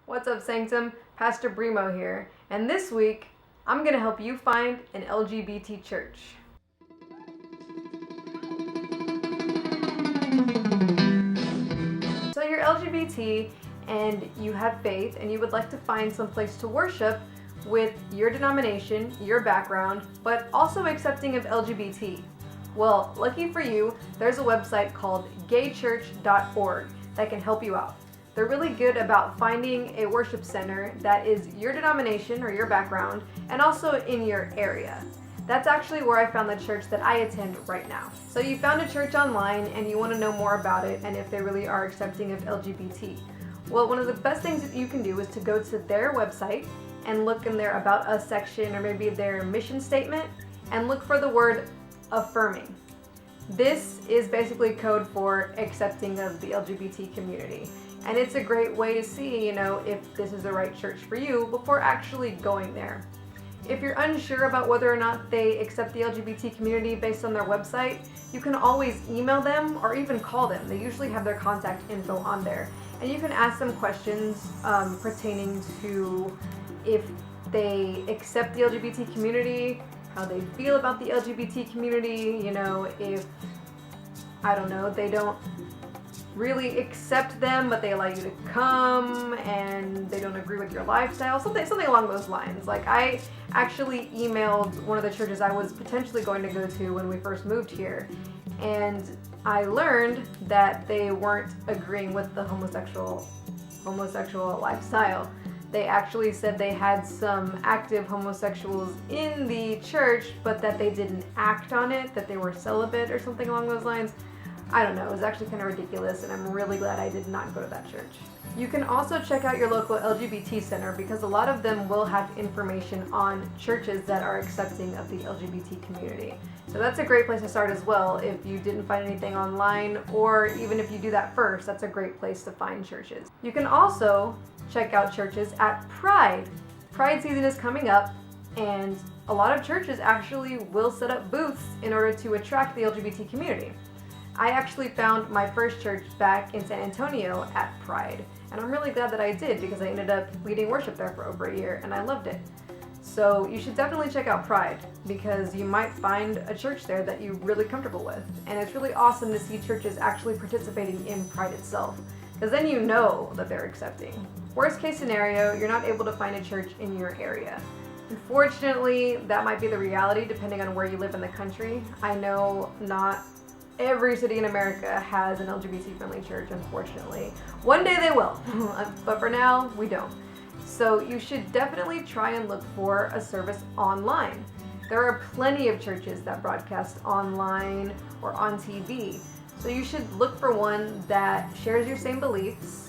What's up, Sanctum? Pastor Brimo here, and this week I'm going to help you find an LGBT church. So you're LGBT and you have faith and you would like to find some place to worship with your denomination, your background, but also accepting of LGBT. Well, lucky for you, there's a website called gaychurch.org that can help you out. They're really good about finding a worship center that is your denomination or your background and also in your area. That's actually where I found the church that I attend right now. So you found a church online and you want to know more about it and if they really are accepting of LGBT. Well, one of the best things that you can do is to go to their website and look in their About Us section or maybe their mission statement and look for the word affirming. This is basically code for accepting of the LGBT community. And it's a great way to see, if this is the right church for you before actually going there. If you're unsure about whether or not they accept the LGBT community based on their website, you can always email them or even call them. They usually have their contact info on there. And you can ask them questions pertaining to if they accept the LGBT community, how they feel about the LGBT community, if, they don't really accept them, but they allow you to come and they don't agree with your lifestyle, something along those lines. Like, I actually emailed one of the churches I was potentially going to go to when we first moved here, and I learned that they weren't agreeing with the homosexual lifestyle. They actually said they had some active homosexuals in the church, but that they didn't act on it, that they were celibate or something along those lines. I don't know, it was actually kind of ridiculous, and I'm really glad I did not go to that church. You can also check out your local LGBT center because a lot of them will have information on churches that are accepting of the LGBT community. So that's a great place to start as well if you didn't find anything online, or even if you do that first, that's a great place to find churches. You can also check out churches at Pride. Pride season is coming up, and a lot of churches actually will set up booths in order to attract the LGBT community. I actually found my first church back in San Antonio at Pride, and I'm really glad that I did because I ended up leading worship there for over a year and I loved it. So you should definitely check out Pride because you might find a church there that you're really comfortable with, and it's really awesome to see churches actually participating in Pride itself because then you know that they're accepting. Worst case scenario, you're not able to find a church in your area. Unfortunately, that might be the reality depending on where you live in the country. I know not every city in America has an LGBT-friendly church, unfortunately. One day they will, but for now, we don't. So you should definitely try and look for a service online. There are plenty of churches that broadcast online or on TV. So you should look for one that shares your same beliefs,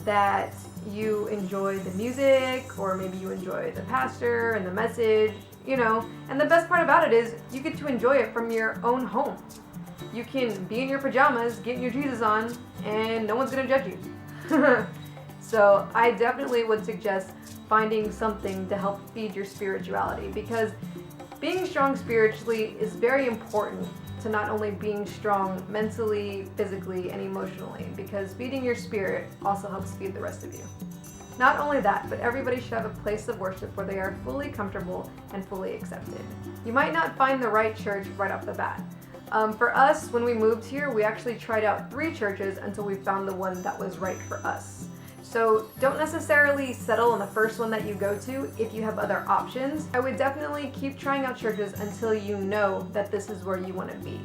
that you enjoy the music, or maybe you enjoy the pastor and the message, And the best part about it is you get to enjoy it from your own home. You can be in your pajamas, getting your Jesus on, and no one's going to judge you. So I definitely would suggest finding something to help feed your spirituality, because being strong spiritually is very important to not only being strong mentally, physically, and emotionally, because feeding your spirit also helps feed the rest of you. Not only that, but everybody should have a place of worship where they are fully comfortable and fully accepted. You might not find the right church right off the bat. For us, when we moved here, we actually tried out 3 churches until we found the one that was right for us. So don't necessarily settle on the first one that you go to if you have other options. I would definitely keep trying out churches until you know that this is where you want to be.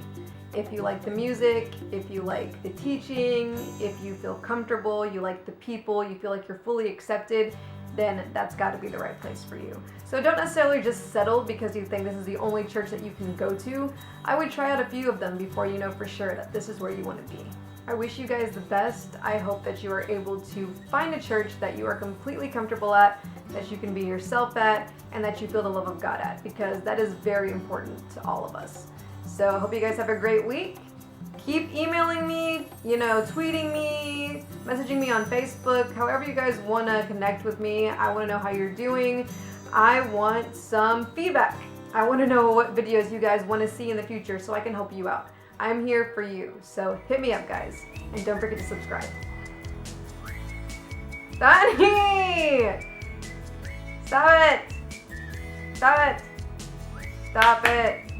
If you like the music, if you like the teaching, if you feel comfortable, you like the people, you feel like you're fully accepted, then that's got to be the right place for you. So don't necessarily just settle because you think this is the only church that you can go to. I would try out a few of them before you know for sure that this is where you want to be. I wish you guys the best. I hope that you are able to find a church that you are completely comfortable at, that you can be yourself at, and that you feel the love of God at, because that is very important to all of us. So I hope you guys have a great week. Keep emailing me, tweeting me, messaging me on Facebook, however you guys want to connect with me. I want to know how you're doing. I want some feedback. I want to know what videos you guys want to see in the future so I can help you out. I'm here for you, so hit me up, guys. And don't forget to subscribe. Dani! Stop it! Stop it! Stop it!